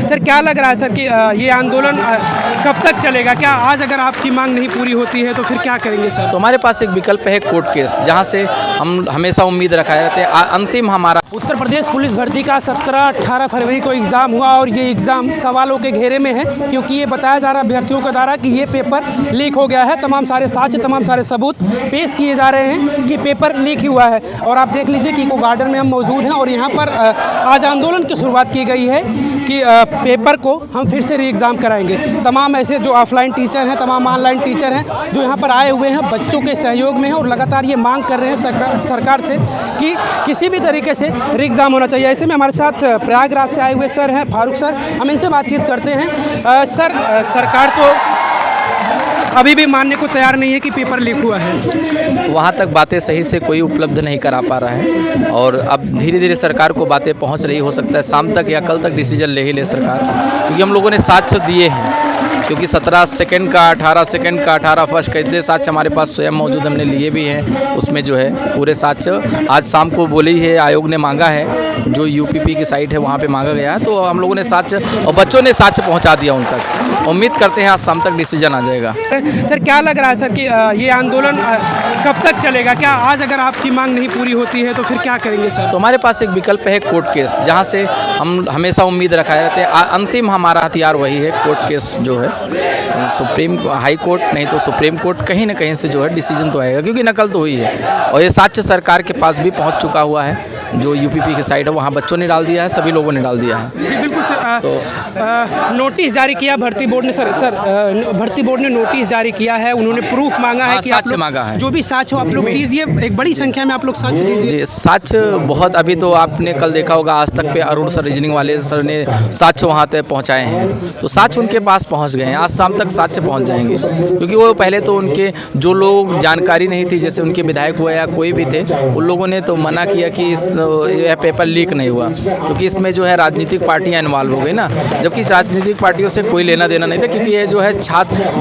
Sir क्या लग रहा है सर कि ये आंदोलन कब तक चलेगा? क्या आज अगर आपकी मांग नहीं पूरी होती है तो फिर क्या करेंगे सर? तो हमारे पास एक विकल्प है कोर्ट केस, जहां से हम हमेशा उम्मीद रखाए रहते हैं। अंतिम हमारा उत्तर प्रदेश पुलिस भर्ती का 17-18 फरवरी को एग्ज़ाम हुआ और ये एग्ज़ाम सवालों के घेरे में है, क्योंकि ये बताया जा रहा है अभ्यर्थियों के द्वारा कि ये पेपर लीक हो गया है। तमाम सारे साक्ष्य, तमाम सारे सबूत पेश किए जा रहे हैं कि पेपर लीक हुआ है। और आप देख लीजिए कि इको गार्डन में हम मौजूद हैं और यहाँ पर आज आंदोलन की शुरुआत की गई है कि पेपर को हम फिर से री एग्ज़ाम कराएंगे। तमाम ऐसे जो ऑफलाइन टीचर हैं, तमाम ऑनलाइन टीचर हैं जो यहाँ पर आए हुए हैं, बच्चों के सहयोग में हैं और लगातार ये मांग कर रहे हैं सरकार से कि किसी भी तरीके से री एग्ज़ाम होना चाहिए। ऐसे में हमारे साथ प्रयागराज से आए हुए सर हैं, फारूक सर, हम इनसे बातचीत करते हैं। सर, सरकार तो अभी भी मानने को तैयार नहीं है कि पेपर लीक हुआ है। वहाँ तक बातें सही से कोई उपलब्ध नहीं करा पा रहा है और अब धीरे धीरे सरकार को बातें पहुँच रही, हो सकता है शाम तक या कल तक डिसीजन ले ही ले सरकार, क्योंकि हम लोगों ने साक्ष्य दिए हैं। क्योंकि 17 सेकंड का, 18 सेकंड का, 18 फर्स्ट का, इतने साक्ष्य हमारे पास स्वयं मौजूद, हमने लिए भी हैं। उसमें जो है पूरे साक्ष्य आज शाम को बोली है, आयोग ने मांगा है, जो यूपीपी की साइट है वहाँ पे मांगा गया है। तो हम लोगों ने साक्ष्य और बच्चों ने साक्ष्य पहुँचा दिया उन तक। उम्मीद करते हैं आज शाम तक डिसीजन आ जाएगा। सर क्या लग रहा है सर कि ये आंदोलन कब तक चलेगा? क्या आज अगर आपकी मांग नहीं पूरी होती है तो फिर क्या करेंगे सर? तो हमारे पास एक विकल्प है कोर्ट केस, जहाँ से हम हमेशा उम्मीद रखाए रहते हैं। अंतिम हमारा हथियार वही है, कोर्ट केस जो है। सुप्रीम हाई कोर्ट नहीं तो सुप्रीम कोर्ट, कहीं ना कहीं से जो है डिसीजन तो आएगा, क्योंकि नकल तो हुई है और ये साक्ष्य सरकार के पास भी पहुंच चुका हुआ है। जो यूपीपी की साइट है वहाँ बच्चों ने डाल दिया है, सभी लोगों ने डाल दिया है। जी बिल्कुल सर। तो नोटिस जारी किया भर्ती बोर्ड ने भर्ती बोर्ड ने नोटिस जारी किया है। उन्होंने प्रूफ मांगा है कि साक्ष्य मांगा है। जो भी साक्ष्य हो आप लोग दीजिए, एक बड़ी संख्या में आप लोग साक्ष्य दीजिए। जी, साक्ष्य बहुत, अभी तो आपने कल देखा होगा आज तक पे अरुण सर, रीजनिंग वाले सर ने साक्ष्य वहाँ तक पहुँचाए हैं। तो साक्ष्य उनके पास पहुँच गए हैं, आज शाम तक साक्ष्य पहुँच जाएंगे। क्योंकि वो पहले तो उनके जो लोग जानकारी नहीं थी, जैसे उनके विधायक हुआ या कोई भी थे, उन लोगों ने तो मना किया कि यह पेपर लीक नहीं हुआ, क्योंकि इसमें जो है राजनीतिक पार्टियां इन्वॉल्व हो गई ना, जबकि राजनीतिक पार्टियों से कोई लेना देना नहीं था, क्योंकि ये जो है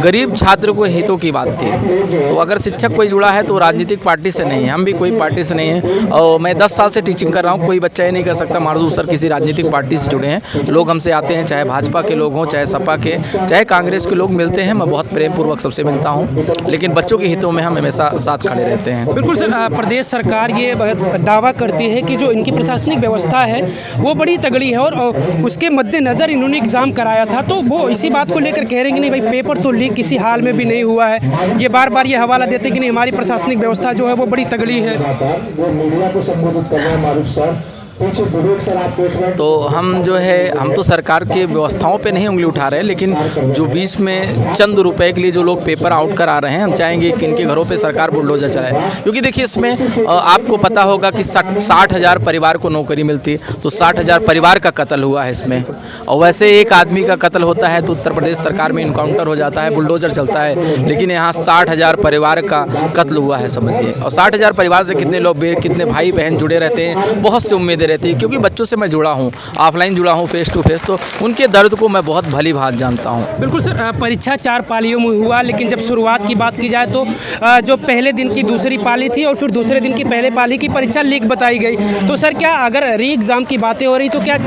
गरीब छात्र को हितों की बात थी। तो अगर शिक्षक कोई जुड़ा है तो राजनीतिक पार्टी से नहीं है, हम भी कोई पार्टी से नहीं है। और मैं 10 साल से टीचिंग कर रहा हूँ, कोई बच्चा ये नहीं कर सकता मानसूर सर किसी राजनीतिक पार्टी से जुड़े हैं। लोग हमसे आते हैं, चाहे भाजपा के लोग हों, चाहे सपा के, चाहे कांग्रेस के लोग मिलते हैं, मैं बहुत प्रेमपूर्वक सबसे मिलता हूँ, लेकिन बच्चों के हितों में हम हमेशा साथ खड़े रहते हैं। बिल्कुल सर। प्रदेश सरकार ये दावा करती है कि जो इनकी प्रशासनिक व्यवस्था है वो बड़ी तगड़ी है और उसके मद्देनज़र इन्होंने एग्ज़ाम कराया था। तो वो इसी बात को लेकर कह रहे हैं कि नहीं भाई, पेपर तो लीक किसी हाल में भी नहीं हुआ है। ये बार बार ये हवाला देते हैं कि नहीं, हमारी प्रशासनिक व्यवस्था जो है वो बड़ी तगड़ी है। तो हम जो है, हम तो सरकार के व्यवस्थाओं पे नहीं उंगली उठा रहे हैं, लेकिन जो बीच में चंद रुपए के लिए जो लोग पेपर आउट करा रहे हैं, हम चाहेंगे कि इनके घरों पे सरकार बुलडोजर चलाए। क्योंकि देखिए, इसमें आपको पता होगा कि 60,000 परिवार को नौकरी मिलती है, तो 60,000 परिवार का कत्ल हुआ है इसमें। और वैसे एक आदमी का कत्ल होता है तो उत्तर प्रदेश सरकार में इनकाउंटर हो जाता है, बुलडोजर चलता है, लेकिन यहाँ 60,000 परिवार का कत्ल हुआ है, समझिए। और 60,000 परिवार से कितने लोग, कितने भाई बहन जुड़े रहते हैं, बहुत से उम्मीदें रहती है। क्योंकि बच्चों से मैं जुड़ा हूँ, ऑफलाइन जुड़ा हूँ, फेस टू फेस, तो उनके दर्द को मैं बहुत भली भांत जानता हूँ। बिल्कुल सर। परीक्षा 4 पालियों में हुआ, लेकिन जब शुरुआत की बात की जाए तो जो पहले दिन की दूसरी पाली थी और फिर दूसरे दिन की पहले पाली की परीक्षा लीक बताई गई। तो सर क्या अगर री एग्ज़ाम की बातें हो रही तो क्या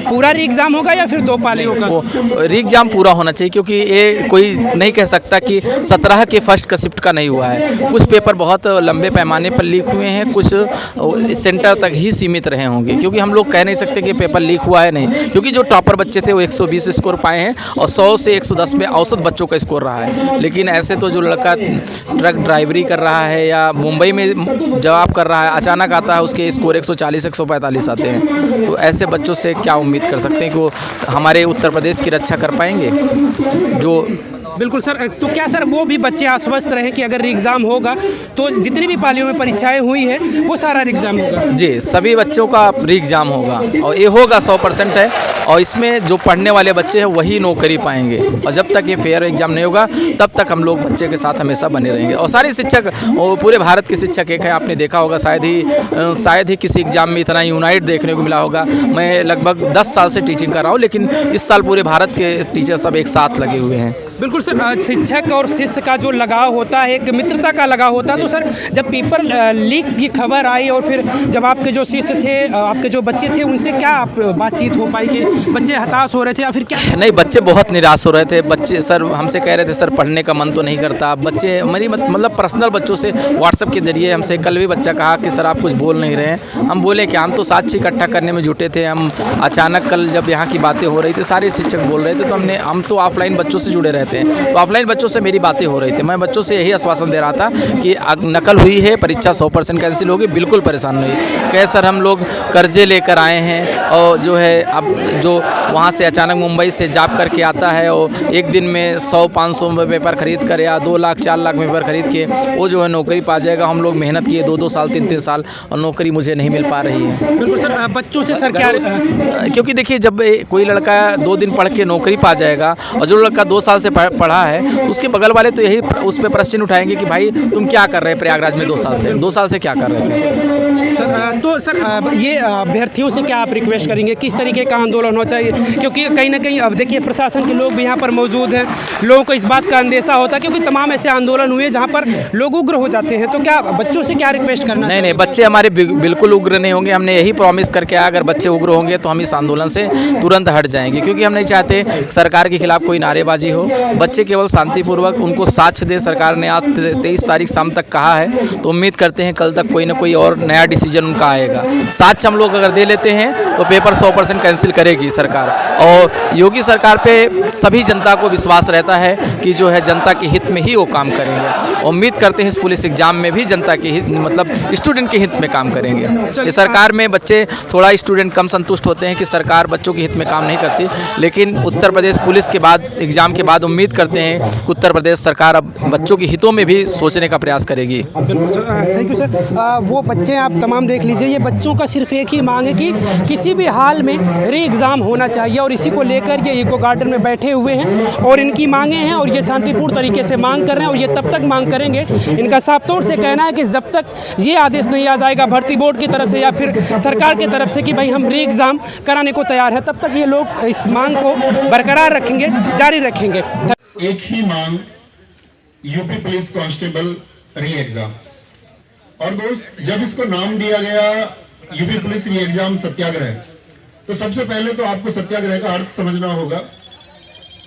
पूरा री एग्ज़ाम होगा या फिर 2 पाली होगा? वो री एग्ज़ाम पूरा होना चाहिए, क्योंकि ये कोई नहीं कह सकता कि 17 के फर्स्ट का शिफ्ट का नहीं हुआ है। कुछ पेपर बहुत लंबे पैमाने पर लीक हुए हैं, कुछ सेंटर तक ही सीमित रहे होंगे, क्योंकि हम लोग कह नहीं सकते कि पेपर लीक हुआ है नहीं। क्योंकि जो टॉपर बच्चे थे वो 120 स्कोर पाए हैं और 100 से 110 में औसत बच्चों का स्कोर रहा है। लेकिन ऐसे तो जो लड़का ट्रक ड्राइवरी कर रहा है या मुंबई में जॉब कर रहा है, अचानक आता है उसके स्कोर 140 145 आते हैं, तो ऐसे बच्चों से क्या उम्मीद कर सकते हैं कि वो हमारे उत्तर प्रदेश की रक्षा कर पाएंगे? जो बिल्कुल सर। तो क्या सर वो भी बच्चे आश्वस्त रहें कि अगर री एग्ज़ाम होगा तो जितनी भी पालियों में परीक्षाएं हुई हैं वो सारा री एग्ज़ाम होगा? जी, सभी बच्चों का री एग्ज़ाम होगा और ये होगा 100% है। और इसमें जो पढ़ने वाले बच्चे हैं वही नौकरी पाएंगे, और जब तक ये फेयर एग्ज़ाम नहीं होगा तब तक हम लोग बच्चे के साथ हमेशा बने रहेंगे। और सारे शिक्षक, पूरे भारत के शिक्षक एक हैं, आपने देखा होगा, शायद ही किसी एग्ज़ाम में इतना यूनाइट देखने को मिला होगा। मैं लगभग 10 साल से टीचिंग कर रहा हूँ, लेकिन इस साल पूरे भारत के टीचर सब एक साथ लगे हुए हैं। बिल्कुल सर, शिक्षक और शिष्य का जो लगाव होता है, एक मित्रता का लगाव होता है। तो सर जब पेपर लीक की खबर आई और फिर जब आपके जो शिष्य थे, आपके जो बच्चे थे, उनसे क्या आप बातचीत हो पाई कि बच्चे हताश हो रहे थे या फिर क्या? नहीं, बच्चे बहुत निराश हो रहे थे। बच्चे सर हमसे कह रहे थे सर पढ़ने का मन तो नहीं करता। बच्चे मेरी मतलब पर्सनल बच्चों से व्हाट्सएप के जरिए हमसे कल भी बच्चा कहा कि सर आप कुछ बोल नहीं रहे हैं। हम बोले कि हम तो साक्ष्य इकट्ठा करने में जुटे थे। हम अचानक कल जब यहाँ की बातें हो रही थी, सारे शिक्षक बोल रहे थे, तो हम तो ऑफलाइन बच्चों से जुड़े रहते हैं, तो ऑफलाइन बच्चों से मेरी बातें हो रही थी। मैं बच्चों से यही आश्वासन दे रहा था कि नकल हुई है, परीक्षा 100% कैंसिल होगी, बिल्कुल परेशान नहीं। कहे सर हम लोग कर्जे लेकर आए हैं और जो है अब जो वहाँ से अचानक मुंबई से जॉब करके आता है और एक दिन में 100-500 में पेपर खरीद कर या 2 लाख 4 लाख में पेपर खरीद के वो जो है नौकरी पा जाएगा। हम लोग मेहनत किए 2-2 साल 3-3 साल और नौकरी मुझे नहीं मिल पा रही है। बिल्कुल सर, बच्चों से सर क्या? क्योंकि देखिए जब कोई लड़का 2 दिन पढ़ के नौकरी पा जाएगा और जो लड़का 2 साल से पढ़ा है तो उसके बगल वाले तो यही उस पर प्रश्न उठाएंगे कि भाई तुम क्या कर रहे हैं प्रयागराज में 2 साल से क्या कर रहे थे। सर तो सर ये अभ्यर्थियों से क्या आप रिक्वेस्ट करेंगे, किस तरीके का आंदोलन होना चाहिए? क्योंकि कहीं ना कहीं अब देखिए प्रशासन के लोग भी यहाँ पर मौजूद हैं, लोगों को इस बात का अंदेशा होता है क्योंकि तमाम ऐसे आंदोलन हुए जहाँ पर लोग उग्र हो जाते हैं। तो क्या बच्चों से क्या रिक्वेस्ट करना? नहीं, बच्चे हमारे बिल्कुल उग्र नहीं होंगे। हमने यही प्रॉमिस करके आया अगर बच्चे उग्र होंगे तो हम इस आंदोलन से तुरंत हट जाएंगे, क्योंकि हम नहीं चाहते सरकार के खिलाफ कोई नारेबाजी हो। बच्चे केवल शांतिपूर्वक उनको साक्ष्य दे। सरकार ने आज 23 तारीख शाम तक कहा है, तो उम्मीद करते हैं कल तक कोई ना कोई और नया डिसीजन उनका आएगा। साक्ष्य हम लोग अगर दे लेते हैं तो पेपर 100% कैंसिल करेगी सरकार। और योगी सरकार पे सभी जनता को विश्वास रहता है कि जो है जनता के हित में ही वो काम करेंगे। उम्मीद करते हैं इस पुलिस एग्जाम में भी जनता के हित मतलब स्टूडेंट के हित में काम करेंगे। ये सरकार में बच्चे थोड़ा स्टूडेंट कम संतुष्ट होते हैं कि सरकार बच्चों के हित में काम नहीं करती, लेकिन उत्तर प्रदेश पुलिस के बाद एग्जाम के बाद उम्मीद करते हैं कि उत्तर प्रदेश सरकार अब बच्चों के हितों में भी सोचने का प्रयास करेगी। Thank you sir. वो बच्चे आप तमाम देख लीजिए, ये बच्चों का सिर्फ एक ही मांग है कि किसी भी हाल में री एग्ज़ाम होना चाहिए और इसी को लेकर ये इको गार्डन में बैठे हुए हैं और इनकी मांगें हैं और ये शांतिपूर्ण तरीके से मांग कर रहे हैं और ये तब तक मांग करेंगे। इनका साफ तौर से कहना है कि जब तक ये आदेश नहीं आ जाएगा भर्ती बोर्ड की तरफ से या फिर सरकार की तरफ से कि भाई हम री एग्ज़ाम कराने को तैयार है, तब तक ये लोग इस मांग को बरकरार रखेंगे, जारी रखेंगे। एक ही मांग, यूपी पुलिस कांस्टेबल री एग्जाम। और दोस्त जब इसको नाम दिया गया यूपी पुलिस री एग्जाम सत्याग्रह, तो सबसे पहले तो आपको सत्याग्रह का अर्थ समझना होगा।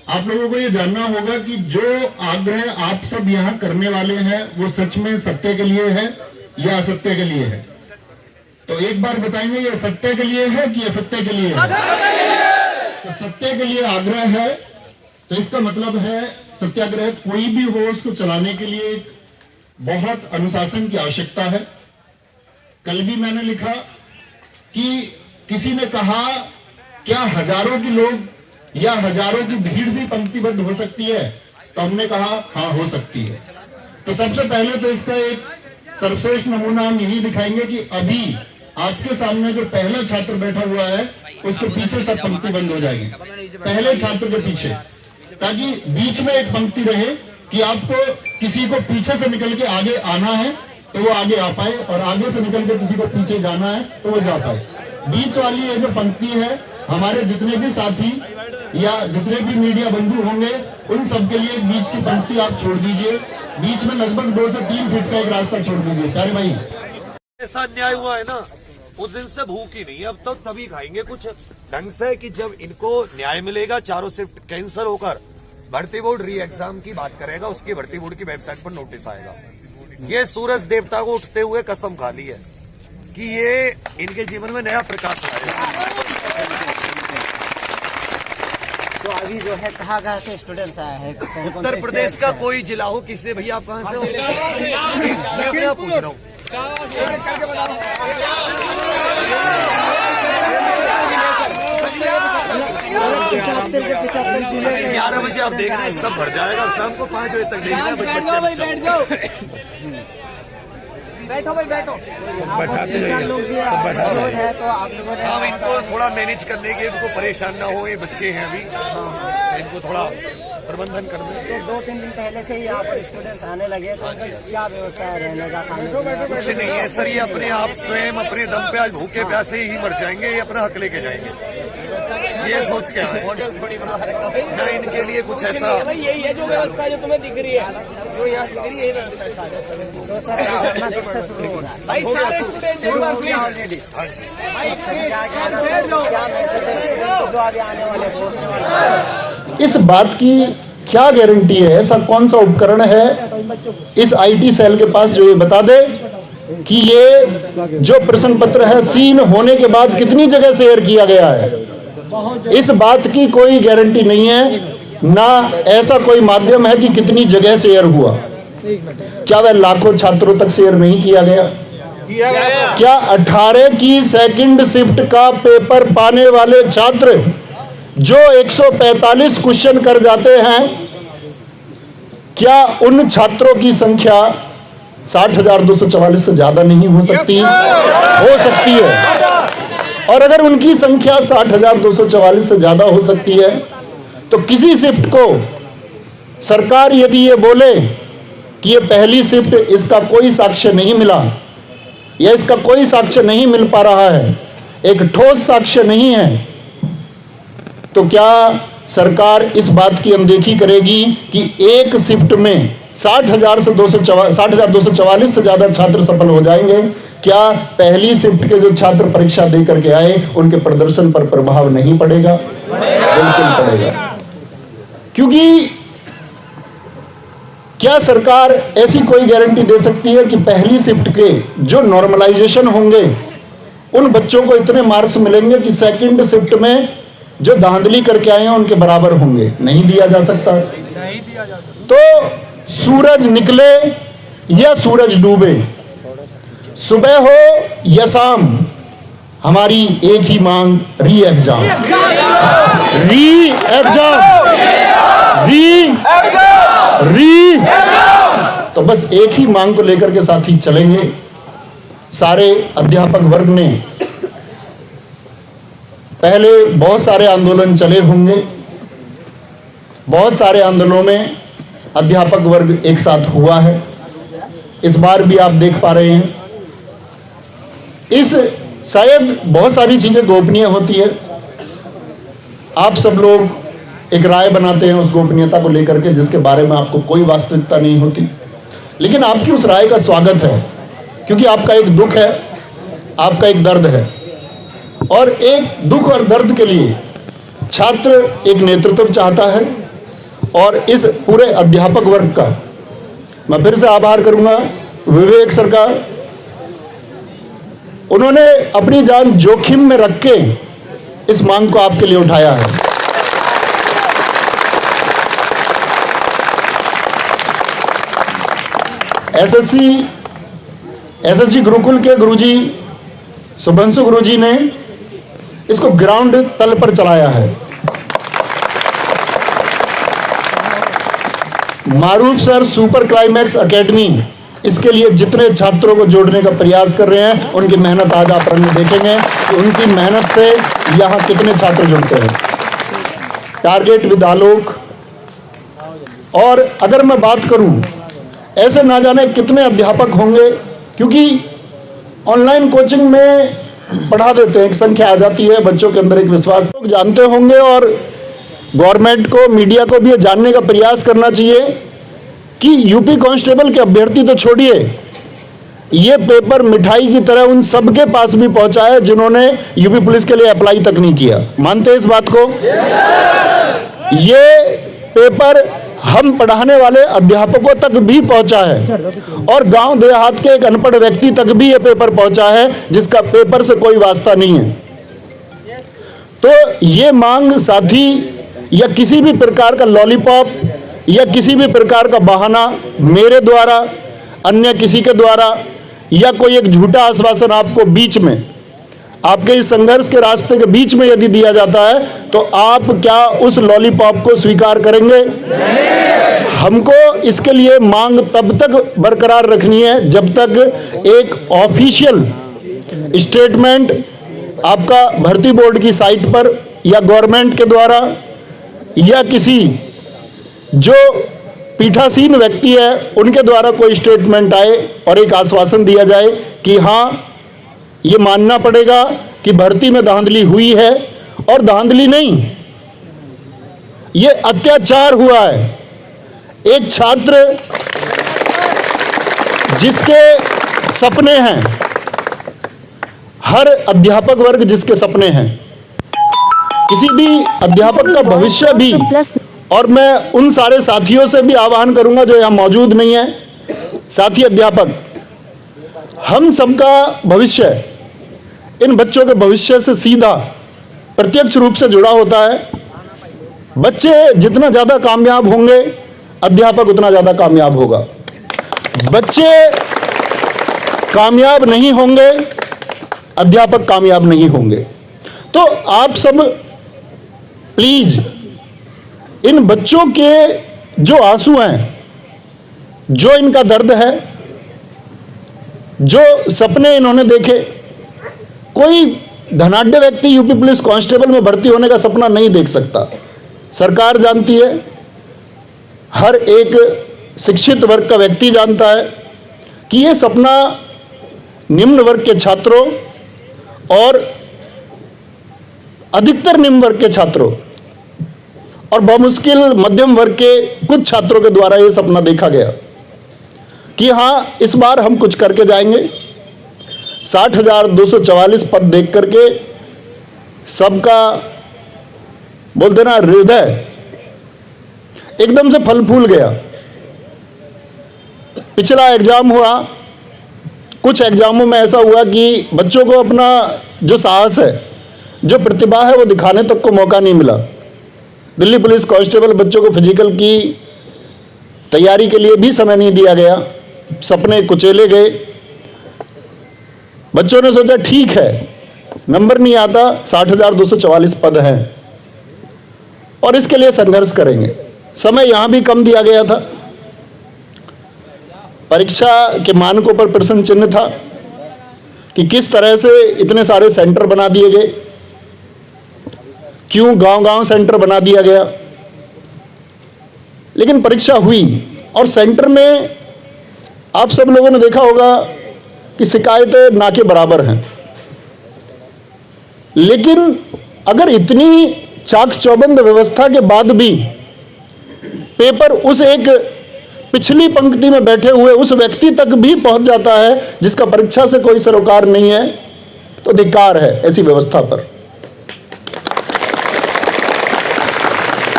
आप लोगों को ये जानना होगा कि जो आग्रह आप सब यहाँ करने वाले हैं वो सच में सत्य के लिए है या असत्य के लिए है? तो एक बार बताएंगे ये सत्य के लिए है कि असत्य के लिए है? तो सत्य के लिए आग्रह है, तो इसका मतलब है सत्याग्रह कोई भी हो उसको चलाने के लिए बहुत अनुशासन की आवश्यकता है। कल भी मैंने लिखा कि किसी ने कहा क्या हजारों के लोग या हजारों की भीड़ भी पंक्तिबद्ध हो सकती है? तो हमने कहा हाँ हो सकती है। तो सबसे पहले तो इसका एक सर्वश्रेष्ठ नमूना हम यही दिखाएंगे कि अभी आपके सामने जो पहला छात्र बैठा हुआ है उसके पीछे सब पंक्तिबद्ध हो जाएंगे, पहले छात्र के पीछे, ताकि बीच में एक पंक्ति रहे कि आपको किसी को पीछे से निकल के आगे आना है तो वो आगे आ पाए और आगे से निकल के किसी को पीछे जाना है तो वो जा पाए। बीच वाली ये जो पंक्ति है, हमारे जितने भी साथी या जितने भी मीडिया बंधु होंगे उन सबके लिए बीच की पंक्ति आप छोड़ दीजिए। बीच में लगभग 2 से 3 फीट का एक रास्ता छोड़ दीजिए। प्यारे भाई, ऐसा अन्याय हुआ है ना, उस दिन से भूख ही नहीं, अब तो तभी खाएंगे कुछ ढंग से कि जब इनको न्याय मिलेगा। चारों शिफ्ट कैंसिल होकर भर्ती बोर्ड री एग्जाम की बात करेगा, उसकी भर्ती बोर्ड की वेबसाइट पर नोटिस आएगा। ये सूरज देवता को उठते हुए कसम खा ली है कि ये इनके जीवन में नया प्रकाश लाएगा। तो अभी जो है कहाँ से स्टूडेंट्स आए हैं? उत्तर प्रदेश का कोई जिला हो, किसी भैया आप कहाँ से हो? मैं अपने आप पूछ रहा हूँ। 11 बजे आप देख रहे हैं सब भर जाएगा और शाम को 5 बजे तक देखना बच्चे बैठो भाई बैठो। लोग भी है तो आप लोगों ने हम इनको थोड़ा मैनेज करने के, इनको परेशान ना हो, ये बच्चे हैं अभी, तो इनको थोड़ा प्रबंधन कर दें। तो 2-3 दिन पहले से ही यहाँ पर स्टूडेंट्स आने लगे, तो क्या व्यवस्था है रहने का, खाने का? कुछ नहीं है सर, ये अपने आप स्वयं अपने दम पे आज भूखे प्यासे ही मर जाएंगे, ये अपना हक लेके जाएंगे। ये सोच के आए ना, इनके लिए कुछ ऐसा यही है जो व्यवस्था जो तुम्हें दिख रही है, तो सर धरना कब से शुरू हो रहा है? भाई सारे स्टूडेंट एक बार प्लीज। ऑलरेडी क्या मैसेज है स्टूडेंट को जो आगे आने वाले पहुंचने वाले? इस बात की क्या गारंटी है, ऐसा कौन सा उपकरण है इस आईटी सेल के पास जो ये बता दे कि ये जो प्रश्न पत्र है सीन होने के बाद कितनी जगह शेयर किया गया है? इस बात की कोई गारंटी नहीं है, ना ऐसा कोई माध्यम है कि कितनी जगह शेयर हुआ। क्या वह लाखों छात्रों तक शेयर नहीं किया गया? क्या 18 की सेकंड शिफ्ट का पेपर पाने वाले छात्र जो 145 क्वेश्चन कर जाते हैं, क्या उन छात्रों की संख्या 60,244 से ज्यादा नहीं हो सकती? हो सकती है। और अगर उनकी संख्या 60,244 से ज्यादा हो सकती है तो किसी शिफ्ट को सरकार यदि ये बोले कि ये पहली शिफ्ट, इसका कोई साक्ष्य नहीं मिला या इसका कोई साक्ष्य नहीं मिल पा रहा है, एक ठोस साक्ष्य नहीं है, तो क्या सरकार इस बात की अनदेखी करेगी कि एक शिफ्ट में 60,244 से ज्यादा छात्र सफल हो जाएंगे? क्या पहली शिफ्ट के जो छात्र परीक्षा दे करके आए उनके प्रदर्शन पर प्रभाव नहीं पड़ेगा? बिल्कुल पड़ेगा। क्योंकि क्या सरकार ऐसी कोई गारंटी दे सकती है कि पहली शिफ्ट के जो नॉर्मलाइजेशन होंगे उन बच्चों को इतने मार्क्स मिलेंगे कि सेकंड शिफ्ट में जो धांधली करके आए हैं उनके बराबर होंगे? नहीं दिया जा सकता। तो सूरज निकले या सूरज डूबे, सुबह हो या शाम, हमारी एक ही मांग, री एग्जाम, री एग्जाम, री। तो बस एक ही मांग को लेकर के साथ ही चलेंगे। सारे अध्यापक वर्ग ने पहले बहुत सारे आंदोलन चले होंगे, बहुत सारे आंदोलनों में अध्यापक वर्ग एक साथ हुआ है। इस बार भी आप देख पा रहे हैं, इस शायद बहुत सारी चीजें गोपनीय होती है, आप सब लोग एक राय बनाते हैं उस गोपनीयता को लेकर के जिसके बारे में आपको कोई वास्तविकता नहीं होती, लेकिन आपकी उस राय का स्वागत है क्योंकि आपका एक दुख है, आपका एक दर्द है, और एक दुख और दर्द के लिए छात्र एक नेतृत्व चाहता है। और इस पूरे अध्यापक वर्ग का मैं फिर से आभार करूंगा विवेक सर का, उन्होंने अपनी जान जोखिम में रख के इस मांग को आपके लिए उठाया है। एसएससी गुरुकुल के गुरुजी शुभंशु गुरुजी ने इसको ग्राउंड तल पर चलाया है। मारूफ सर सुपर क्लाइमैक्स एकेडमी इसके लिए जितने छात्रों को जोड़ने का प्रयास कर रहे हैं, उनकी मेहनत आज आप रंग देखेंगे कि उनकी मेहनत से यहाँ कितने छात्र जुड़ते हैं। टारगेट विद आलोक। और अगर मैं बात करूं, ऐसे ना जाने कितने अध्यापक होंगे, क्योंकि ऑनलाइन कोचिंग में पढ़ा देते हैं, एक संख्या आ जाती है, बच्चों के अंदर एक विश्वास, लोग जानते होंगे। और गवर्नमेंट को, मीडिया को भी ये जानने का प्रयास करना चाहिए कि यूपी कांस्टेबल के अभ्यर्थी तो छोड़िए, ये पेपर मिठाई की तरह उन सबके पास भी पहुंचा है जिन्होंने यूपी पुलिस के लिए अप्लाई तक नहीं किया। मानते हैं इस बात को? ये पेपर हम पढ़ाने वाले अध्यापकों तक भी पहुंचा है और गांव देहात के एक अनपढ़ व्यक्ति तक भी ये पेपर पहुंचा है जिसका पेपर से कोई वास्ता नहीं है। तो ये मांग साथी या किसी भी प्रकार का लॉलीपॉप या किसी भी प्रकार का बहाना मेरे द्वारा, अन्य किसी के द्वारा, या कोई एक झूठा आश्वासन आपको बीच में, आपके इस संघर्ष के रास्ते के बीच में यदि दिया जाता है तो आप क्या उस लॉलीपॉप को स्वीकार करेंगे? हमको इसके लिए मांग तब तक बरकरार रखनी है जब तक एक ऑफिशियल स्टेटमेंट आपका भर्ती बोर्ड की साइट पर या गवर्नमेंट के द्वारा या किसी जो पीठासीन व्यक्ति है उनके द्वारा कोई स्टेटमेंट आए और एक आश्वासन दिया जाए कि हाँ, ये मानना पड़ेगा कि भर्ती में धांधली हुई है और धांधली नहीं, ये अत्याचार हुआ है। एक छात्र जिसके सपने हैं, हर अध्यापक वर्ग जिसके सपने हैं, किसी भी अध्यापक का भविष्य भी, और मैं उन सारे साथियों से भी आह्वान करूंगा जो यहां मौजूद नहीं है, साथी अध्यापक, हम सबका भविष्य इन बच्चों के भविष्य से सीधा प्रत्यक्ष रूप से जुड़ा होता है। बच्चे जितना ज्यादा कामयाब होंगे, अध्यापक उतना ज्यादा कामयाब होगा। बच्चे कामयाब नहीं होंगे, अध्यापक कामयाब नहीं होंगे। तो आप सब प्लीज इन बच्चों के जो आंसू हैं, जो इनका दर्द है, जो सपने इन्होंने देखे, कोई धनाढ्य व्यक्ति यूपी पुलिस कांस्टेबल में भर्ती होने का सपना नहीं देख सकता। सरकार जानती है, हर एक शिक्षित वर्ग का व्यक्ति जानता है कि ये सपना निम्न वर्ग के छात्रों और अधिकतर निम्न वर्ग के छात्रों और बहुमुश्किल मध्यम वर्ग के कुछ छात्रों के द्वारा ये सपना देखा गया कि हाँ, इस बार हम कुछ करके जाएंगे। 60,244 पद देख करके सबका बोलते ना हृदय एकदम से फल फूल गया। पिछला एग्जाम हुआ, कुछ एग्जामों में ऐसा हुआ कि बच्चों को अपना जो साहस है, जो प्रतिभा है, वो दिखाने तक को मौका नहीं मिला। दिल्ली पुलिस कांस्टेबल बच्चों को फिजिकल की तैयारी के लिए भी समय नहीं दिया गया, सपने कुचेले गए। बच्चों ने सोचा ठीक है, नंबर नहीं आता, 60,244 पद हैं और इसके लिए संघर्ष करेंगे। समय यहां भी कम दिया गया था, परीक्षा के मानकों पर प्रश्न चिन्ह था कि किस तरह से इतने सारे सेंटर बना दिए गए, क्यों गांव-गांव सेंटर बना दिया गया। लेकिन परीक्षा हुई और सेंटर में आप सब लोगों ने देखा होगा कि शिकायतें ना के बराबर हैं। लेकिन अगर इतनी चाक चौबंद व्यवस्था के बाद भी पेपर उस एक पिछली पंक्ति में बैठे हुए उस व्यक्ति तक भी पहुंच जाता है जिसका परीक्षा से कोई सरोकार नहीं है, तो धिक्कार है ऐसी व्यवस्था पर।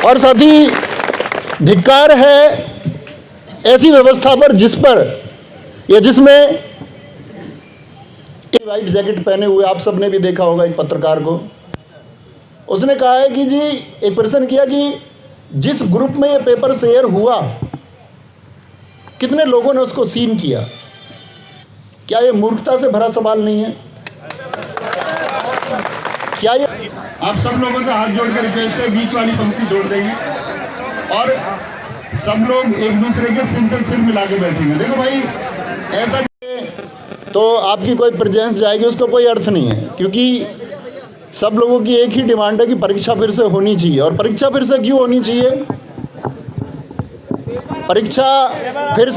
और साथ ही धिक्कार है ऐसी व्यवस्था पर जिस पर या जिसमें व्हाइट जैकेट पहने हुए आप सबने भी देखा होगा एक पत्रकार को, उसने कहा है कि जी, एक प्रश्न किया कि जिस ग्रुप में ये पेपर शेयर हुआ कितने लोगों ने उसको सीन किया। क्या ये मूर्खता से भरा सवाल नहीं है? क्या ये आप सब लोगों से हाथ जोड़कर रिक्वेस्ट है, बीच वाली पंक्ति जोड़ देंगे और सब लोग एक दूसरे के सिर से सिर मिला के बैठेंगे। देखो भाई, ऐसा तो आपकी कोई प्रेजेंस जाएगी उसका कोई अर्थ नहीं है, क्योंकि सब लोगों की एक ही डिमांड है कि परीक्षा फिर से होनी चाहिए। और परीक्षा फिर से क्यों होनी चाहिए? परीक्षा फिर